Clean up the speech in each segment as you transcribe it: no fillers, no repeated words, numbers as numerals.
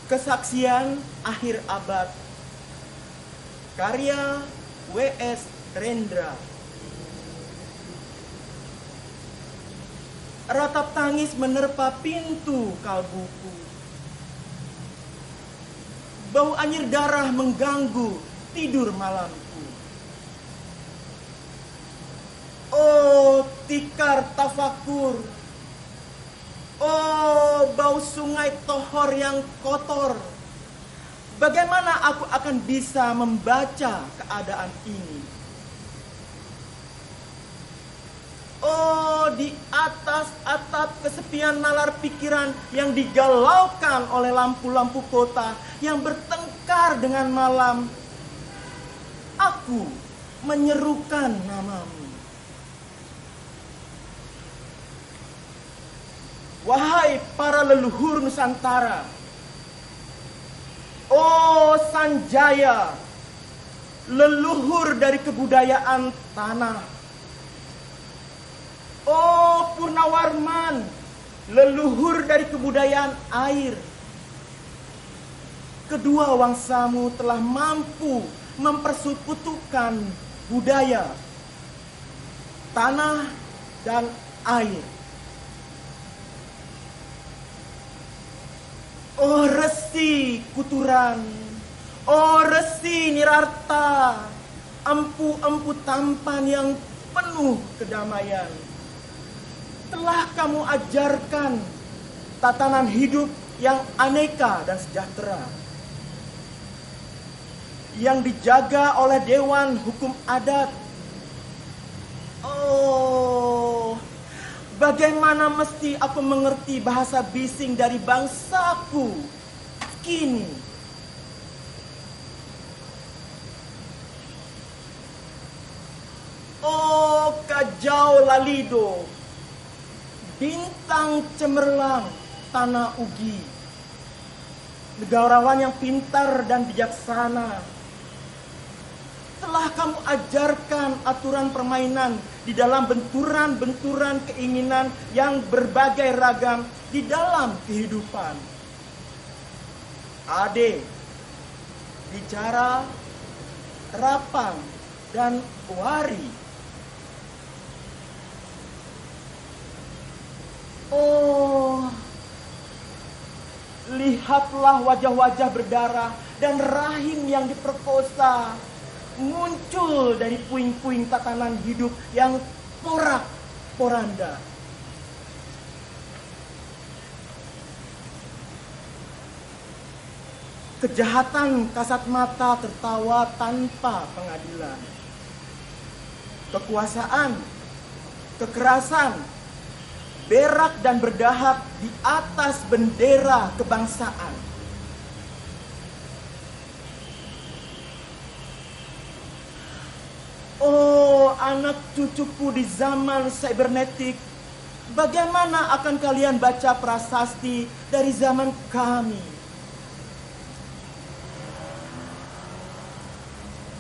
Kesaksian Akhir Abad, karya W.S. Rendra. Ratap tangis menerpa pintu kalbuku. Bau anyir darah mengganggu tidur malamku. Oh, tikar tafakur. Oh, bau sungai Tohor yang kotor. Bagaimana aku akan bisa membaca keadaan ini? Oh, di atas atap kesepian nalar pikiran yang digalaukan oleh lampu-lampu kota yang bertengkar dengan malam, aku menyerukan namamu. Wahai para leluhur Nusantara, oh Sanjaya, leluhur dari kebudayaan tanah. Oh Purnawarman, leluhur dari kebudayaan air. Kedua wangsamu telah mampu mempersekutukan budaya, tanah, dan air. Oh Resi Kuturan, oh Resi Nirarta, empu-empu tampan yang penuh kedamaian. Telah kamu ajarkan tatanan hidup yang aneka dan sejahtera, yang dijaga oleh Dewan Hukum Adat. Oh, bagaimana mesti aku mengerti bahasa bising dari bangsaku kini? Oh, Kajau Lalido, bintang cemerlang tanah Ugi, negarawan yang pintar dan bijaksana. Telah kamu ajarkan aturan permainan di dalam benturan-benturan keinginan yang berbagai ragam di dalam kehidupan. Ade, bicara, rapang, dan wari. Oh, lihatlah wajah-wajah berdarah dan rahim yang diperkosa muncul dari puing-puing tatanan hidup yang porak-poranda. Kejahatan kasat mata tertawa tanpa pengadilan. Kekuasaan, kekerasan, berak dan berdahak di atas bendera kebangsaan. Oh, anak cucuku di zaman cybernetik, bagaimana akan kalian baca prasasti dari zaman kami?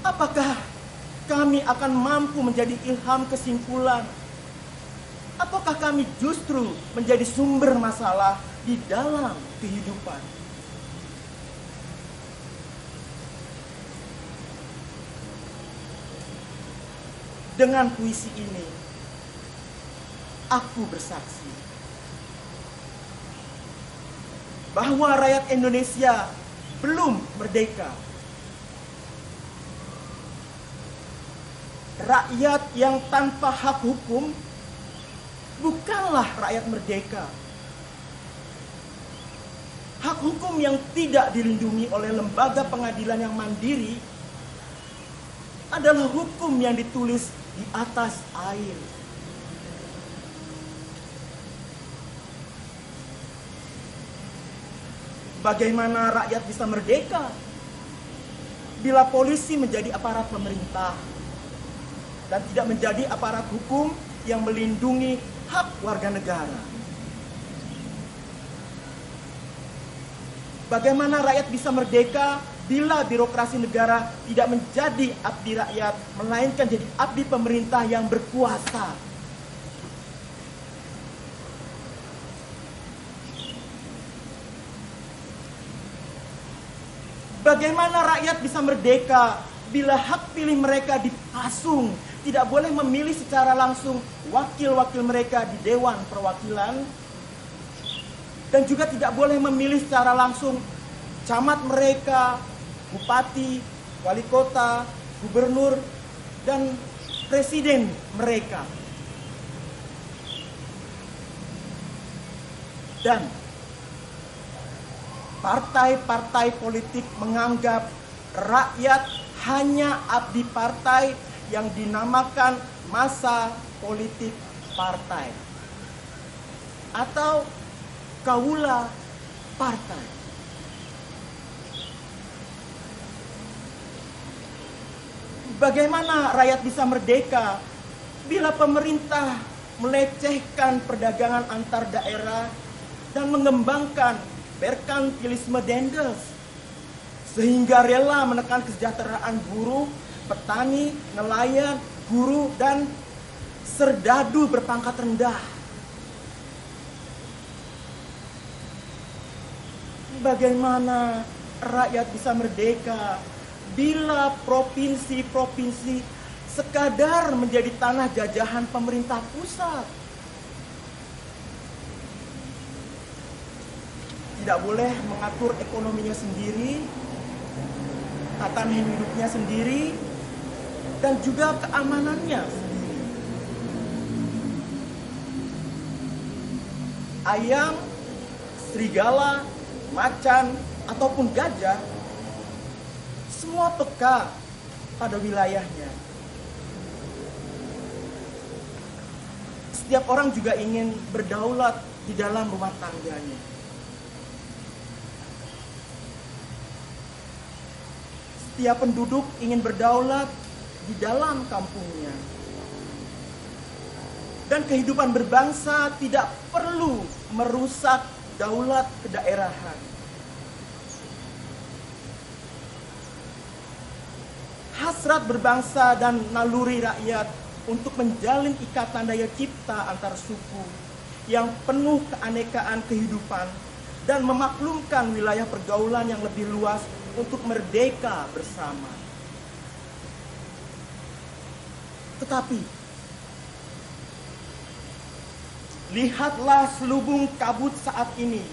Apakah kami akan mampu menjadi ilham kesimpulan? Ataukah kami justru menjadi sumber masalah di dalam kehidupan? Dengan puisi ini, aku bersaksi bahwa rakyat Indonesia belum merdeka. Rakyat yang tanpa hak hukum bukanlah rakyat merdeka. Hak hukum yang tidak dilindungi oleh lembaga pengadilan yang mandiri adalah hukum yang ditulis di atas air. Bagaimana rakyat bisa merdeka bila polisi menjadi aparat pemerintah dan tidak menjadi aparat hukum yang melindungi hak warga negara? Bagaimana rakyat bisa merdeka bila birokrasi negara tidak menjadi abdi rakyat, melainkan jadi abdi pemerintah yang berkuasa? Bagaimana rakyat bisa merdeka bila hak pilih mereka dipasung, tidak boleh memilih secara langsung wakil-wakil mereka di Dewan Perwakilan, dan juga tidak boleh memilih secara langsung camat mereka, bupati, wali kota, gubernur, dan presiden mereka. Dan partai-partai politik menganggap rakyat hanya abdi partai yang dinamakan masa politik partai atau kaula partai. Bagaimana rakyat bisa merdeka bila pemerintah melecehkan perdagangan antar daerah dan mengembangkan merkantilisme Dendels, sehingga rela menekan kesejahteraan buruh, petani, nelayan, guru, dan serdadu berpangkat rendah. Bagaimana rakyat bisa merdeka bila provinsi-provinsi sekadar menjadi tanah jajahan pemerintah pusat? Tidak boleh mengatur ekonominya sendiri, tatanan hidupnya sendiri, dan juga keamanannya sendiri. Ayam, serigala, macan, ataupun gajah, semua peka pada wilayahnya. Setiap orang juga ingin berdaulat di dalam rumah tangganya. Setiap penduduk ingin berdaulat di dalam kampungnya. Dan kehidupan berbangsa tidak perlu merusak daulat kedaerahan. Hasrat berbangsa dan naluri rakyat untuk menjalin ikatan daya cipta antar suku yang penuh keanekaan kehidupan dan memaklumkan wilayah pergaulan yang lebih luas untuk merdeka bersama. Tetapi lihatlah selubung kabut saat ini.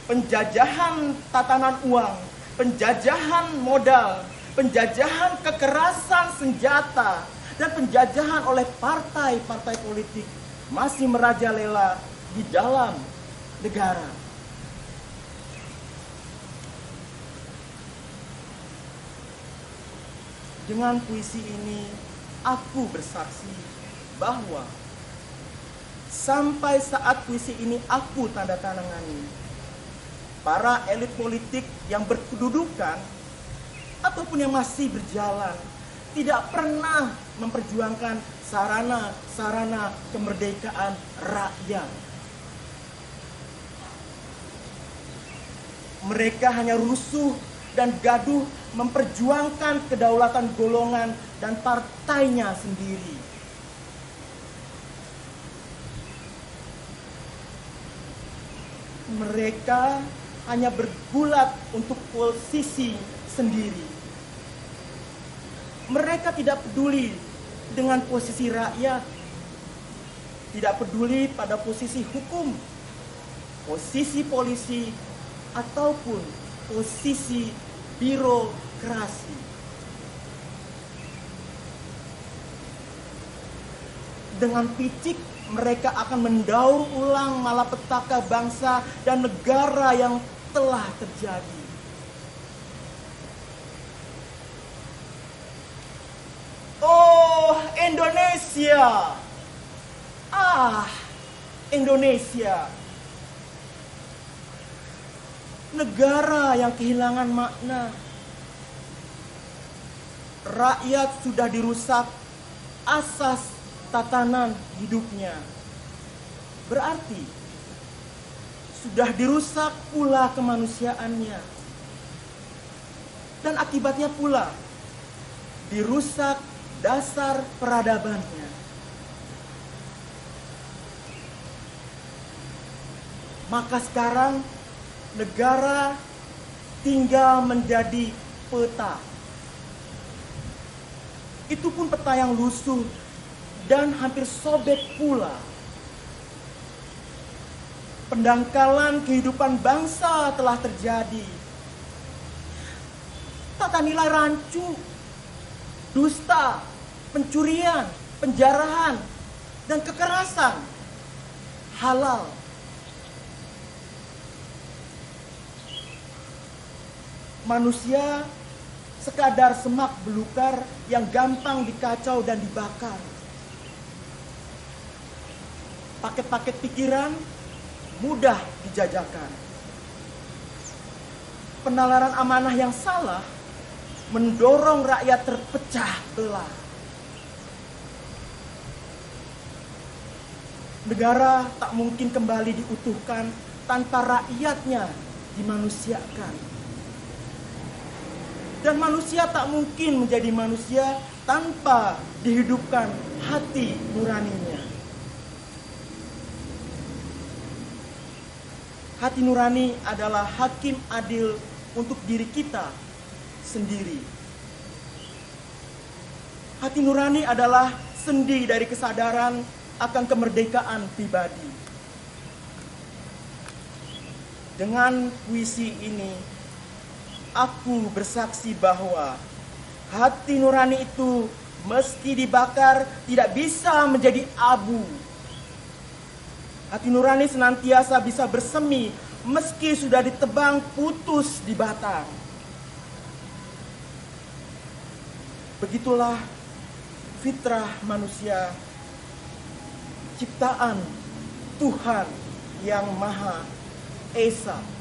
Penjajahan tatanan uang, penjajahan modal, penjajahan kekerasan senjata, dan penjajahan oleh partai-partai politik masih merajalela di dalam negara. Dengan puisi ini, aku bersaksi bahwa sampai saat puisi ini aku tanda tangani, para elit politik yang berkedudukan ataupun yang masih berjalan tidak pernah memperjuangkan sarana-sarana kemerdekaan rakyat. Mereka hanya rusuh dan gaduh memperjuangkan kedaulatan golongan dan partainya sendiri. Mereka hanya bergulat untuk posisi sendiri. Mereka tidak peduli dengan posisi rakyat, tidak peduli pada posisi hukum, posisi polisi, ataupun posisi birokrasi. Dengan picik mereka akan mendaur ulang malapetaka bangsa dan negara yang telah terjadi. Oh, Indonesia! Ah, Indonesia! Negara yang kehilangan makna. Rakyat sudah dirusak asas tatanan hidupnya. Berarti sudah dirusak pula kemanusiaannya. Dan akibatnya pula dirusak dasar peradabannya. Maka sekarang negara tinggal menjadi peta. Itu pun peta yang lusuh dan hampir sobek pula. Pendangkalan kehidupan bangsa telah terjadi. Tata nilai rancu, dusta, pencurian, penjarahan, dan kekerasan halal. Manusia sekadar semak belukar yang gampang dikacau dan dibakar. Paket-paket pikiran mudah dijajakan. Penalaran amanah yang salah mendorong rakyat terpecah belah. Negara tak mungkin kembali diutuhkan tanpa rakyatnya dimanusiakan. Dan manusia tak mungkin menjadi manusia tanpa dihidupkan hati nuraninya. Hati nurani adalah hakim adil untuk diri kita sendiri. Hati nurani adalah sendi dari kesadaran akan kemerdekaan pribadi. Dengan puisi ini, aku bersaksi bahwa hati nurani itu meski dibakar tidak bisa menjadi abu. Hati nurani senantiasa bisa bersemi meski sudah ditebang putus di batang. Begitulah fitrah manusia, ciptaan Tuhan yang Maha Esa.